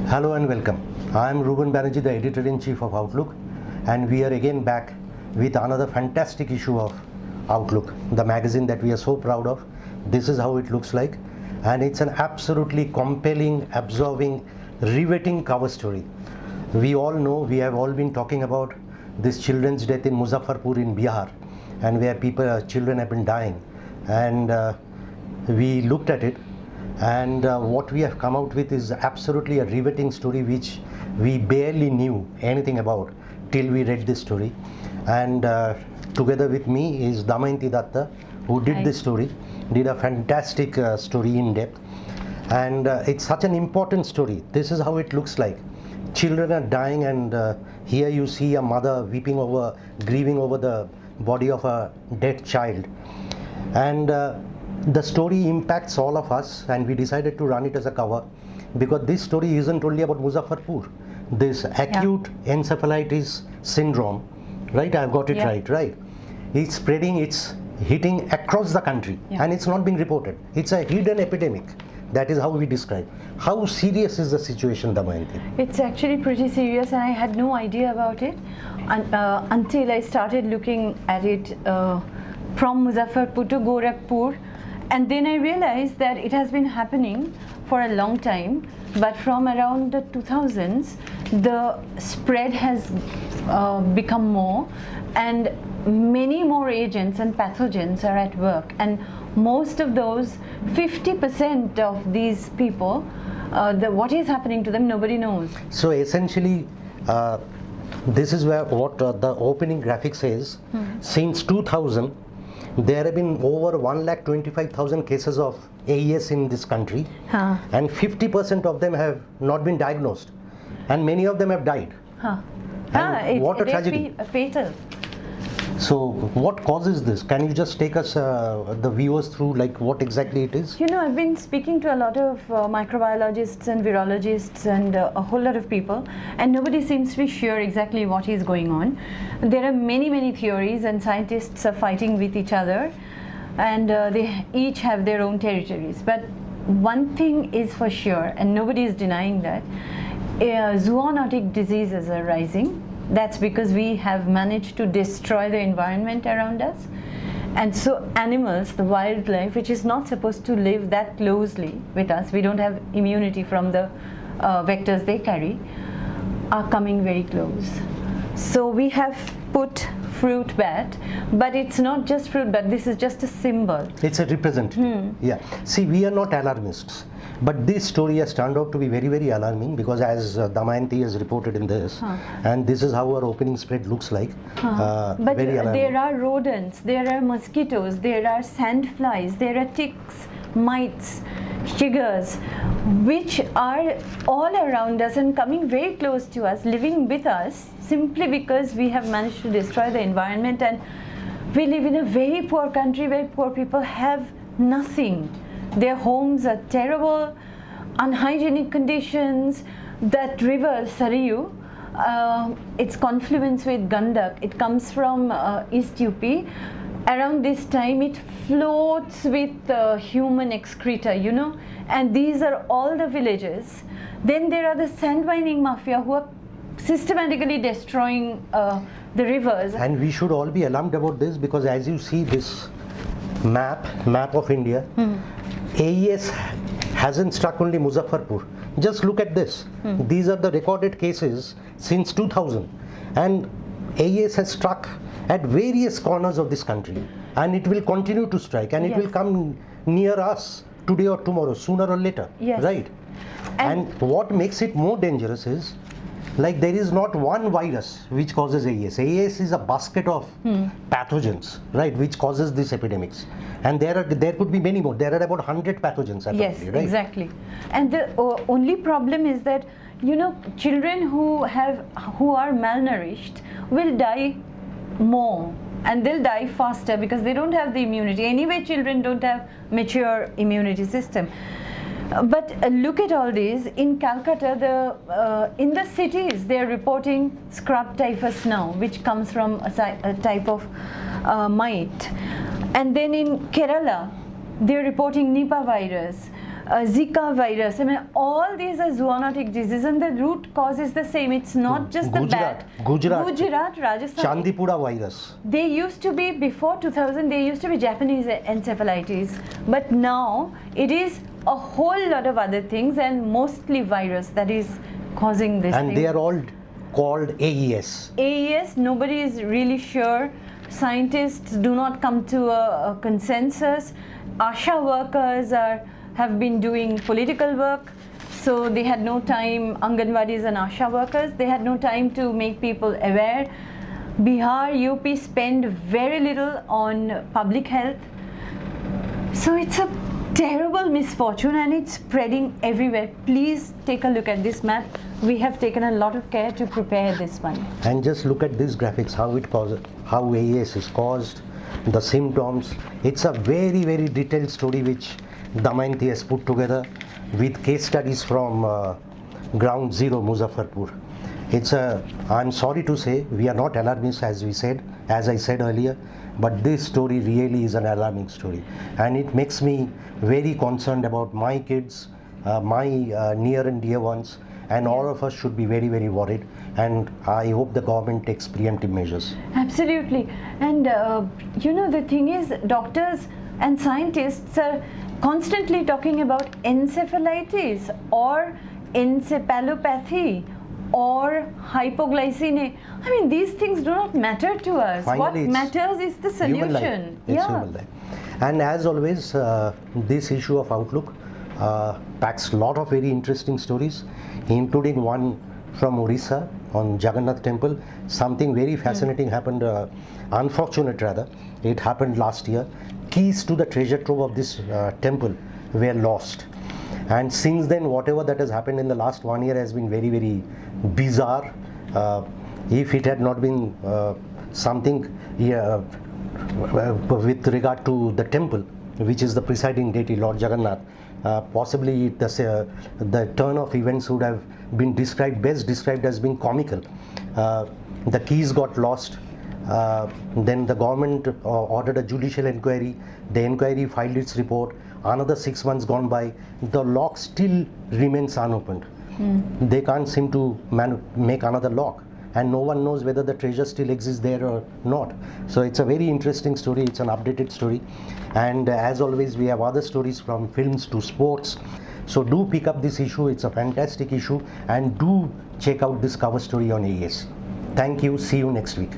Hello and welcome. I am Ruben Banerjee, the Editor-in-Chief of Outlook, and we are again back with another fantastic issue of Outlook, the magazine that we are so proud of. This is how it looks like, and it's an absolutely compelling, absorbing, riveting cover story. We all know, we have all been talking about this children's death in Muzaffarpur in Bihar, and where children have been dying, and we looked at it. And what we have come out with is absolutely a riveting story which we barely knew anything about till we read this story. And together with me is Damayanti Datta, who did this story, did a fantastic story in depth. And it's such an important story. This is how it looks like. Children are dying, and here you see a mother weeping over, grieving over the body of a dead child. And the story impacts all of us, and we decided to run it as a cover because this story isn't only about Muzaffarpur. This acute encephalitis syndrome, right? I've got it right? It's spreading, it's hitting across the country, and it's not being reported. It's a hidden epidemic. That is how we describe. How serious is the situation, Damayanti? It's actually pretty serious, and I had no idea about it until I started looking at it from Muzaffarpur to Gorakhpur. And then I realized that it has been happening for a long time, but from around the 2000s, the spread has become more, and many more agents and pathogens are at work. And most of those, 50% of these people, what is happening to them, nobody knows. So essentially, this is where what the opening graphic says. Since 2000, there have been over 125,000 cases of AES in this country, and 50% of them have not been diagnosed, and many of them have died. What a tragedy! Fatal. So, what causes this? Can you just take us, the viewers, through like what exactly it is? You know, I've been speaking to a lot of microbiologists and virologists and a whole lot of people, and nobody seems to be sure exactly what is going on. There are many theories, and scientists are fighting with each other, and they each have their own territories. But one thing is for sure, and nobody is denying that, zoonotic diseases are rising. That's because we have managed to destroy the environment around us. And so animals, the wildlife, which is not supposed to live that closely with us, we don't have immunity from the vectors they carry, are coming very close. So we have put fruit bat, but it's not just fruit bat, this is just a symbol. It's a representative. Yeah. See, we are not alarmists, but this story has turned out to be very alarming because, as Damayanti has reported in this, and this is how our opening spread looks like. But very alarming. There are rodents, there are mosquitoes, there are sandflies, there are ticks, mites, sugars, which are all around us and coming very close to us, living with us, simply because we have managed to destroy the environment. And we live in a very poor country where poor people have nothing. Their homes are terrible, unhygienic conditions. That river, Sarayu, its confluence with Gandak, it comes from East UP. Around this time, it floats with human excreta, you know, and these are all the villages. Then there are the sand mining mafia who are systematically destroying the rivers. And we should all be alarmed about this because, as you see this map of India, AES hasn't struck only Muzaffarpur. Just look at this. These are the recorded cases since 2000, and AES has struck at various corners of this country, and it will continue to strike, and it will come near us today or tomorrow, sooner or later, right? And what makes it more dangerous is, like, there is not one virus which causes AES. AES is a basket of pathogens, right, which causes these epidemics. And there could be many more. There are about 100 pathogens apparently, right? Exactly. And the only problem is that, you know, children who are malnourished will die more, and they'll die faster because they don't have the immunity. Anyway, children don't have mature immunity system. But look at all these. In Calcutta, in the cities, they are reporting scrub typhus now, which comes from a type of mite. And then in Kerala, they are reporting Nipah virus. Zika virus. I mean, all these are zoonotic diseases, and the root cause is the same. It's not just the bat. Gujarat, Rajasthan. Chandipura virus. They used to be, before 2000, they used to be Japanese encephalitis, but now it is a whole lot of other things, and mostly virus that is causing this And thing. they are all called AES. AES, nobody is really sure. Scientists do not come to a consensus. ASHA workers have been doing political work, so they had no time. Anganwadis and ASHA workers, they had no time to make people aware. Bihar, UP spend very little on public health. So it's a terrible misfortune, and it's spreading everywhere. Please take a look at this map. We have taken a lot of care to prepare this one. And just look at these graphics, how it causes, how AES is caused, the symptoms. It's a very, very detailed story which Damayanti has put together with case studies from ground zero, Muzaffarpur. I'm sorry to say, we are not alarmists, as I said earlier, but this story really is an alarming story, and it makes me very concerned about my kids, my near and dear ones, and all of us should be very, very worried, and I hope the government takes preemptive measures. Absolutely. And the thing is, doctors and scientists are constantly talking about encephalitis or encephalopathy or hypoglycemia. I mean, these things do not matter to us. Finally, what matters is the human life. solution. It's human life. And as always, this issue of Outlook packs a lot of very interesting stories, including one from Orissa on Jagannath Temple. Something very fascinating happened, unfortunate rather. It happened last year. Keys to the treasure trove of this temple were lost. And since then, whatever that has happened in the last 1 year has been very, very bizarre. If it had not been something with regard to the temple, which is the presiding deity, Lord Jagannath, possibly the turn of events would have been best described as being comical. The keys got lost. Then the government ordered a judicial inquiry. The inquiry filed its report. Another 6 months gone by, the lock still remains unopened. They can't seem to make another lock, and no one knows whether the treasure still exists there or not. So it's a very interesting story. It's an updated story, and as always, we have other stories from films to sports. So do pick up this issue. It's a fantastic issue, and do check out this cover story on AES. Thank you. See you next week.